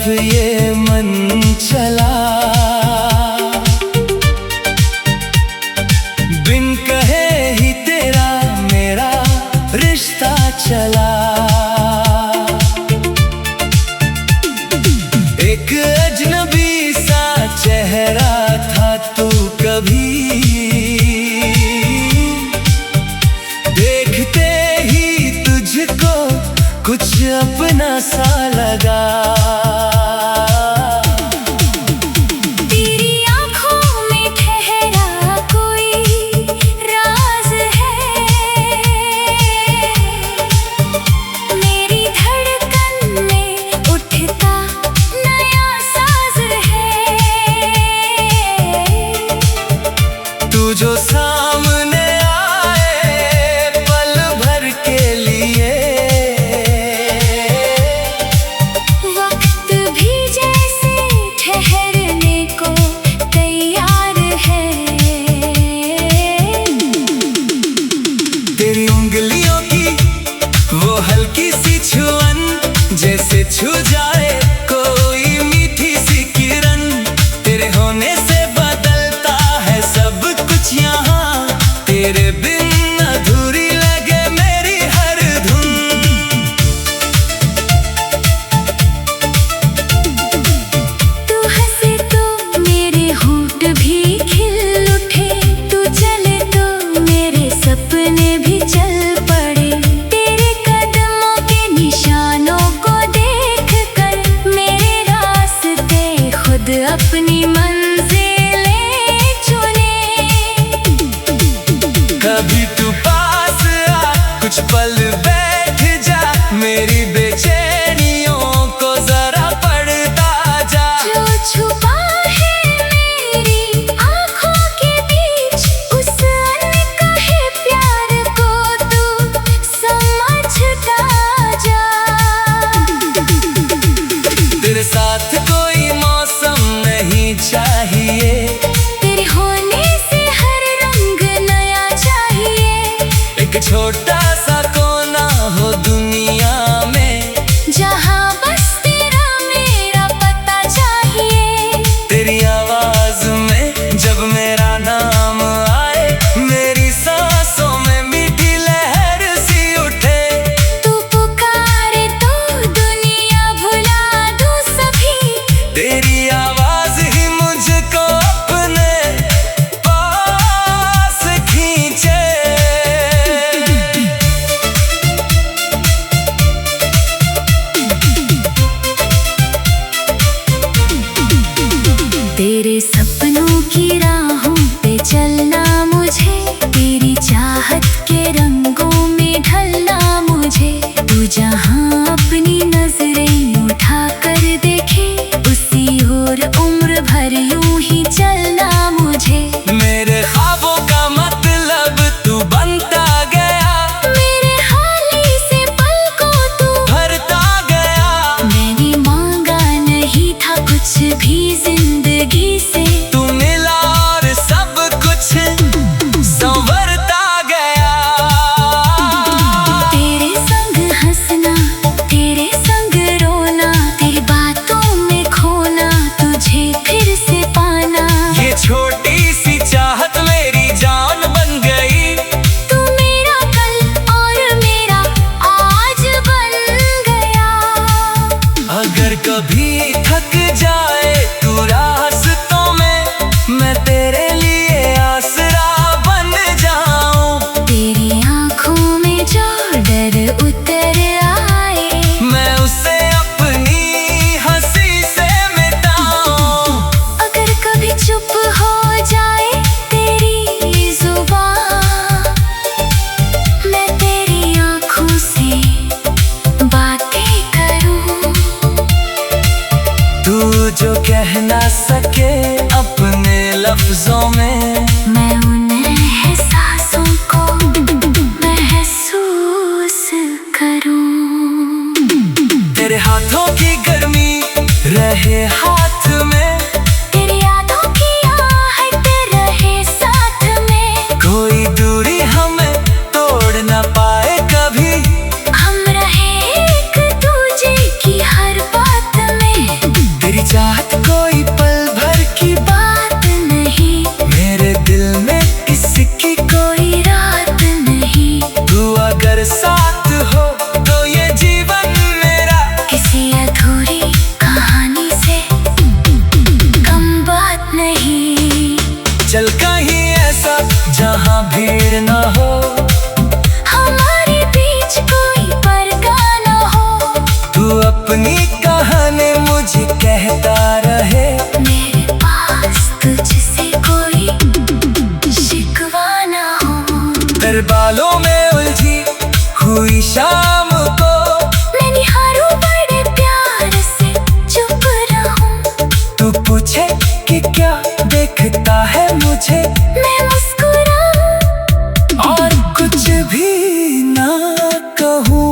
तरफ ये मन चला, बिन कहे ही तेरा मेरा रिश्ता चला। एक अजनबी सा चेहरा था तू, कभी देखते ही तुझको कुछ अपना सा लगा। तेरी आँखों में ठहरा कोई राज है, मेरी धड़कन में उठता नया साज है। तू जो सामने आए पल भर के लिए, वक्त भी जैसे ठहरने को तैयार है। तेरी उंगलियों की वो हल्की सी छुअन, जैसे छू जाए कोई मीठी सी किरण। तेरे होने से बदलता है सब कुछ यहाँ, तेरे बिन अधूरी लगे मेरी हर धुन। तू हंसे तो मेरे होंठ भी खिल उठे, तू चले तो मेरे सपने भी चल पड़े। तेरे कदमों के निशानों को देख कर मेरे रास्ते खुद अपनी मंजिलें चुने। कभी तू पास आ, कुछ पल बैठ जा, मेरी बेचैनियों को जरा पढ़ता जा। जो छुपा है मेरी आँखों के बीच, उस अनकहे प्यार को तू समझता जा। तेरे साथ कोई मौसम नहीं चाहिए, तेरे होने से हर रंग नया चाहिए। एक छोटा सा कोना हो दुनिया में, जहाँ बस तेरा मेरा पता चाहिए। तेरी आवाज में जब मेरा नाम आए, मेरी सांसों में मीठी लहर सी उठे। तू पुकारे तो दुनिया भुला दूँ सभी, तेरी आवाज ही मुझको अपने पास खींचे। तेरे सपनों की राहों पे चलना मुझे, तेरी चाहत के रंगों में ढलना मुझे। तू जहाँ अपनी नजरें उठा कर देखे, उसी ओर उम्र भर यूं ही चलना मुझे। मेरे ख्वाबों का मतलब तू बनता गया, मेरे हाली से पल को तू भरता गया। मैंने मांगा नहीं था कुछ भी जिंदगी से, तू मिला और सब कुछ संवरता गया। तेरे संग हंसना, तेरे संग रोना, तेरी बातों में खोना, तुझे फिर से पाना। ये छोटी सी चाहत मेरी जान बन गई, तू मेरा कल और मेरा आज बन गया। अगर कभी थक जाए तू रास्तों में, मैं तेरे लिए आसरा बन जाऊं। तेरी आँखों में जो डर उतर आए, मैं उसे अपनी हंसी से मिटाऊं। अगर कभी चुप हो जाए तेरी जुबान, मैं तेरी आँखों से बातें करूं। तू जो कह ना सके अपने लफ्जों में, मैं उन एहसासों को महसूस करूं। तेरे हाथों की गर्मी रहे हाथ में, तेरी यादों की आहट रहे साथ में। कोई दूरी हमें तोड़ ना पाए कभी, हम रहे एक दूजे की हर बात में। चाहत कोई पल भर की बात नहीं, मेरे दिल में इसकी कोई रात नहीं। तू अगर साथ हो तो ये जीवन मेरा किसी अधूरी कहानी से कम बात नहीं। चल कहीं ऐसा जहाँ भीड़ न हो, हमारे बीच कोई पर्दा न हो। तू अपनी कहानी मुझे कहता रहे, मेरे पास तुझसे कोई शिकवा न हो। तेरे बालों में उलझी हुई शाम को मैं निहारूं बड़े प्यार से, चुप रहूं। तू पूछे कि क्या देखता है मुझे, मैं मुस्कुराऊं और कुछ भी ना कहूँ।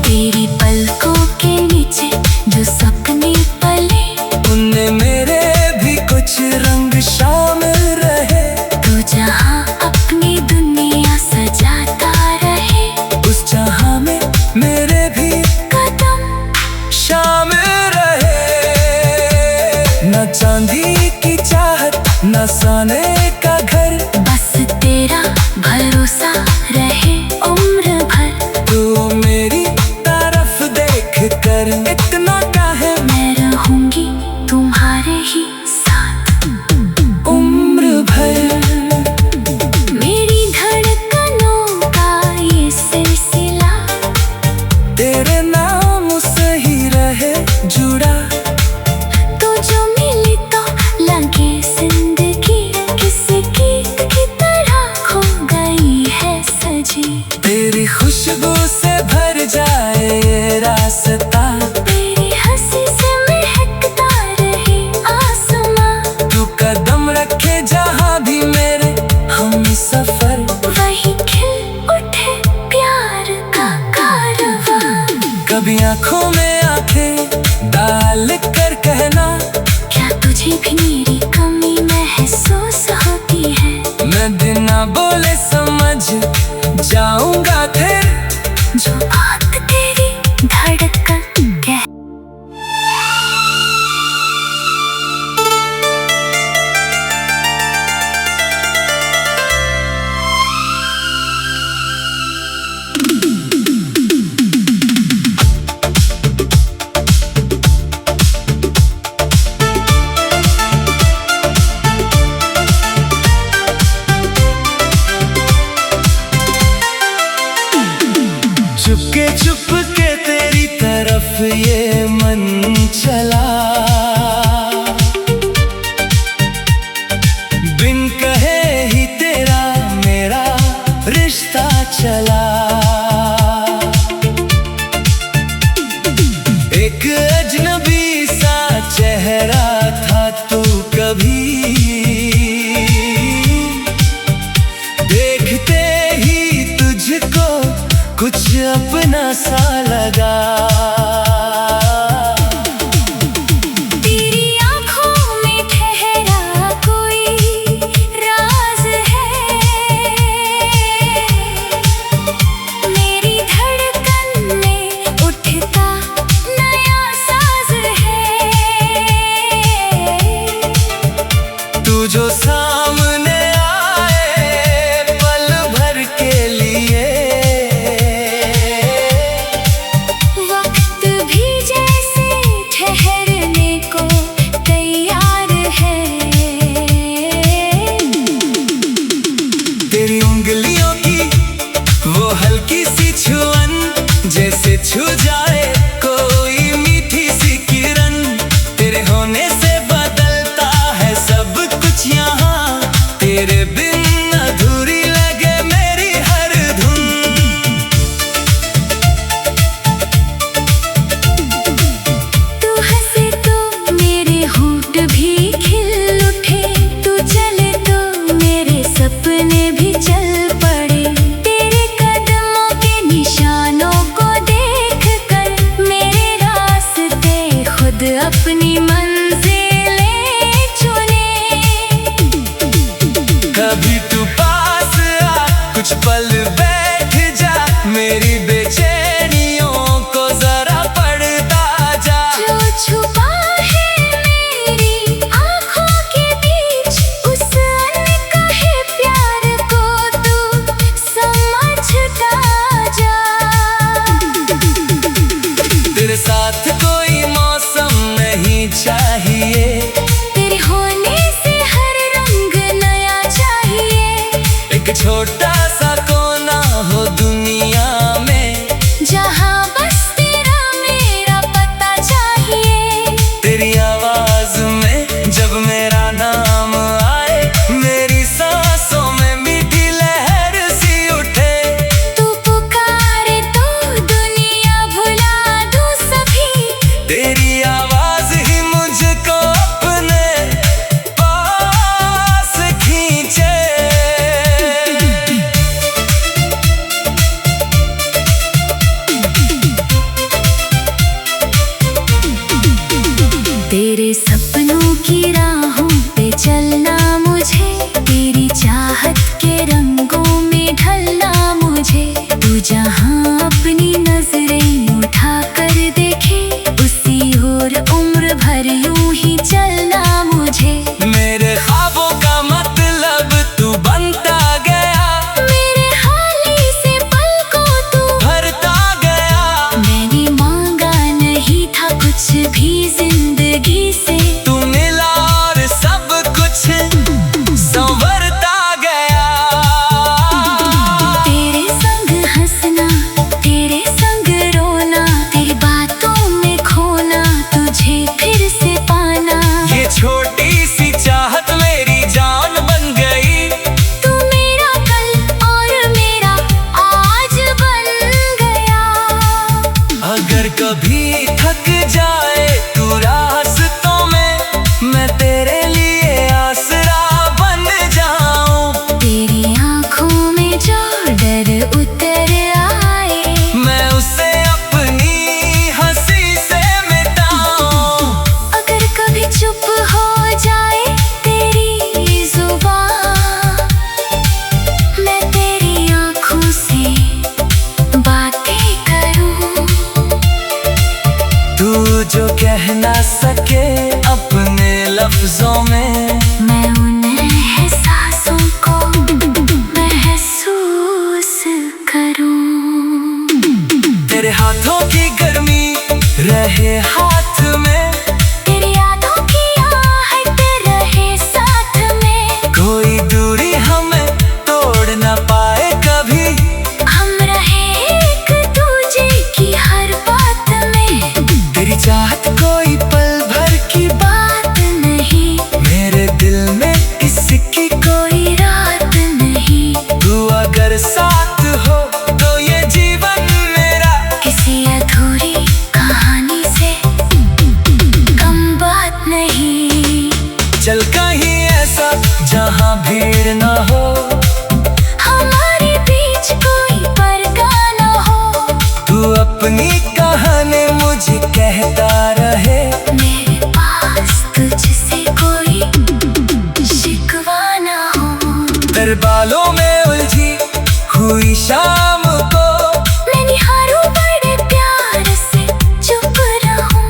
तेरी पलकों के नीचे जो सपने पले, उनमें मेरे भी कुछ रंग शामिल रहे। तू जहाँ अपनी दुनिया सजाता रहे, उस जहाँ में मेरे भी कदम शामिल रहे। न चांदी की चाहत न सोने का घर, बस तेरा भरोसा रहे उम्र भर। तू मेरी तरफ देख कर इतना काहे मैं रहूंगी तुम्हारे ही साथ उम्र भर। मेरी धड़कनों का ये सिलसिला तेरे नाम से ही रहे जुड़ा, तो जो मिली तो लगे जिंदगी किसी गीत की तरह खो गई है सजी। तेरी खुशबू से भर जाए ये रास्ता, तेरी हंसी से महकता रहे आसमां। तू कदम रखे जहाँ भी मेरे हम सफर, वही खिल उठे प्यार का कारवां। कभी आंखों में आंखें डाल कर कहना, क्या तुझे भी मेरी कमी महसूस होती है? मैं बिना बोले समझ जाऊंगा फिर जो बात तेरी धड़कन कह। चुपके तेरी तरफ ये मन चला, बिन कहे ही तेरा मेरा रिश्ता चला। एक अजनबी सा चेहरा था तू, कभी देखते ही तुझको कुछ अपना सा लगा। तेरी आँखों में ठहरा कोई राज है, मेरी धड़कन में उठता नया साज है। तू जो सामने आए पल भर के लिए, वक्त भी जैसे ठहरने को तैयार है। तेरी उंगलियों की वो हल्की सी छुअन, जैसे छू जाए कोई मीठी सी किरण। तेरे होने से बदलता है सब कुछ यहाँ, तेरे बिन अधूरी लगे मेरी हर धुन। तू हंसे तो मेरे होंठ भी खिल उठे, तू चले तो मेरे सपने भी चल पड़े। तेरे कदमों के निशानों को देख कर मेरे रास्ते खुद अपनी मंजिलें चुने। कभी तू पास आ कुछ पल बैठ जा, मेरी बेचैनियों को जरा पढ़ता जा। जो छुपा तेरे सपनों की राहों पे चलना मुझे, तेरी चाहत के रंगों में ढलना मुझे। तू जहाँ अपनी नजरें उठा कर देखे, उसी ओर उम्र भर यूं ही चलना मुझे। मेरे ख्वाबों का मतलब तू बनता गया, मेरे हाली से पल को तू भरता गया। मैंने मांगा नहीं था कुछ भी जिंदगी से, तू मिला और सब कुछ संवरता गया। तेरे संग हंसना, तेरे संग रोना, तेरी बातों में खोना, तुझे फिर से पाना। ये छोटी सी चाहत मेरी जान बन गई, तू मेरा कल और मेरा आज बन गया। अगर कभी थक जाए तू रास्तों में, मैं तेरे लिए आसरा बन जाऊं। तेरी आंखों में जो डर उतर आए, मैं उसे अपनी हंसी से मिटाऊं। अगर कभी चुप हो जाए तेरी जुबान, मैं तेरी आंखों से बातें करूं। तू जो कह ना सके अपने लफ्जों में, मैं उन एहसासों को महसूस करूं। तेरे हाथों की गर्मी रहे हाथ में, तेरी यादों की आहट रहे साथ में। कोई दूरी हमें तोड़ ना पाए कभी। हम रहे एक दूजे की हर बात में, तेरी चाहत कोई पल भर की बात नहीं, मेरे दिल में इसकी कोई रात नहीं। तू अगर साथ हो तो ये जीवन मेरा किसी अधूरी कहानी से कम बात नहीं। चल कहीं ऐसा जहाँ भीड़ न हो, हमारे बीच कोई पर्दा न हो। तू अपनी कहानी मुझे कहता रहे। मेरे पास तुझसे कोई शिकवा न हो। तेरे बालों में उलझी हुई शाम को, मैं निहारूं बड़े प्यार से चुप रहूं।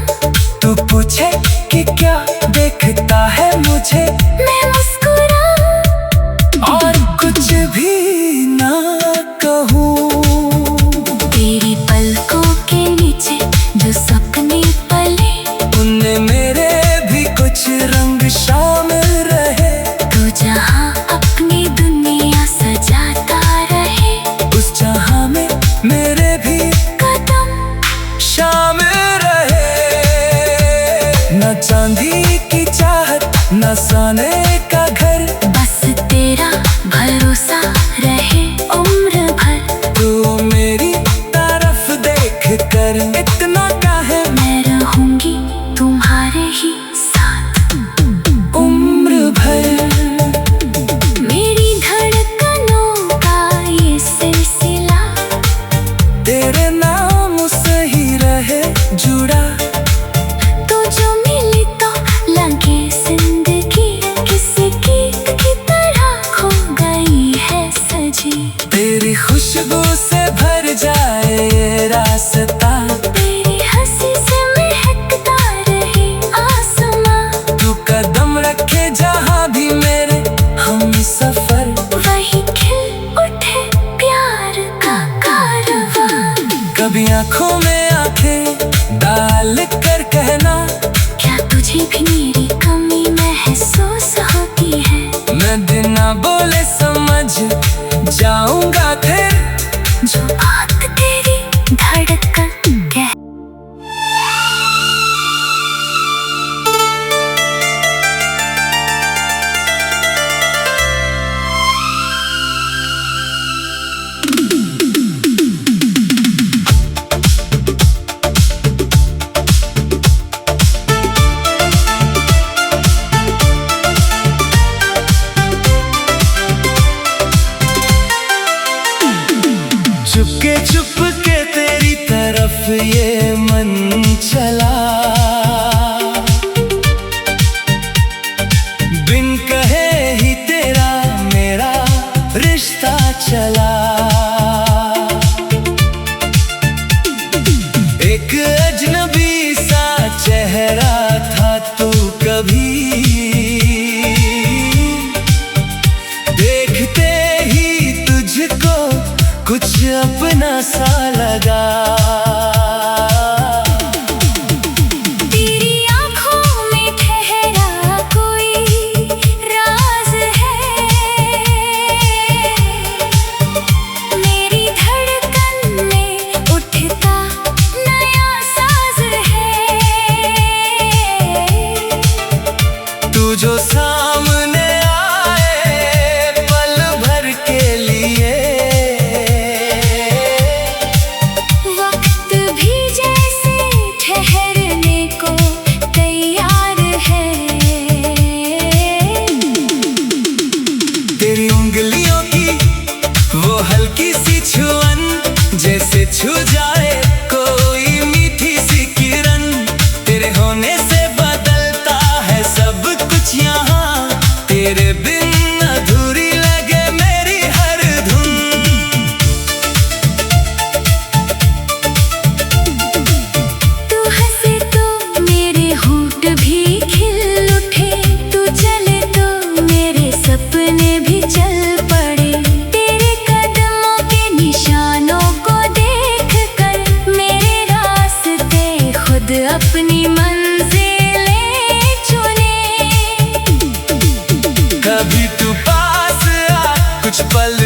तू पूछे कि क्या देखता है मुझे, मैं मुस्कुराऊं और कुछ भी ना कहूँ। तेरी पलकों के नीचे जो सपने पले, उनमें मेरे भी कुछ रंग शामिल रहे। तू जहाँ अपनी दुनिया सजाता रहे, उस जहाँ में मेरे भी कदम शामिल रहे। न चांदी की चाहत न सोने का घर, बस तेरा भरोसा रहे उम्र भर। तू मेरी तरफ देख कर इतना काहे, मैं रहूंगी तुम्हारे ही साथ उम्र भर। मेरी धड़कनों का ये सिलसिला, तेरे नाम से ही रहे जुड़ा। तू जो मिली तो लगे जिंदगी किसी गीत की तरह खो गई है सजी। तेरी खुशबू से भर जाए ये रास्ता, तेरी हंसी से महकता रहे आसमां। तू कदम रखे जहाँ भी मेरे हम सफर। वही खिल उठे प्यार का कारवां। कभी आंखों में आंखें डाल कर कहना, क्या तुझे भी मेरी कमी महसूस होती है? मैं बिना बोले समझ जाऊंगा फिर। जो बात तेरी धड़कन कह चुपके कभी देखते ही तुझको कुछ अपना सा लगा। तेरी आँखों में ठहरा कोई राज है, मेरी धड़कन में उठता नया साज है। तू जो सामने आए पल भर के लिए, वक्त भी जैसे ठहरने को तैयार है। तेरी उंगलियों की वो हल्की सी छुअन, जैसे छू जाए कोई मीठी सी किरण। तेरे होने से बदलता है सब कुछ यहाँ, तेरे बिन अधूरी लगे मेरी हर धुन। तू हंसे तो मेरे होंठ भी खिल उठे, तू चले तो मेरे सपने भी चल पड़े। तेरे कदमों के निशानों को देख कर मेरे रास्ते खुद अपनी मंजिलें चुने। कभी तू पास आ कुछ पल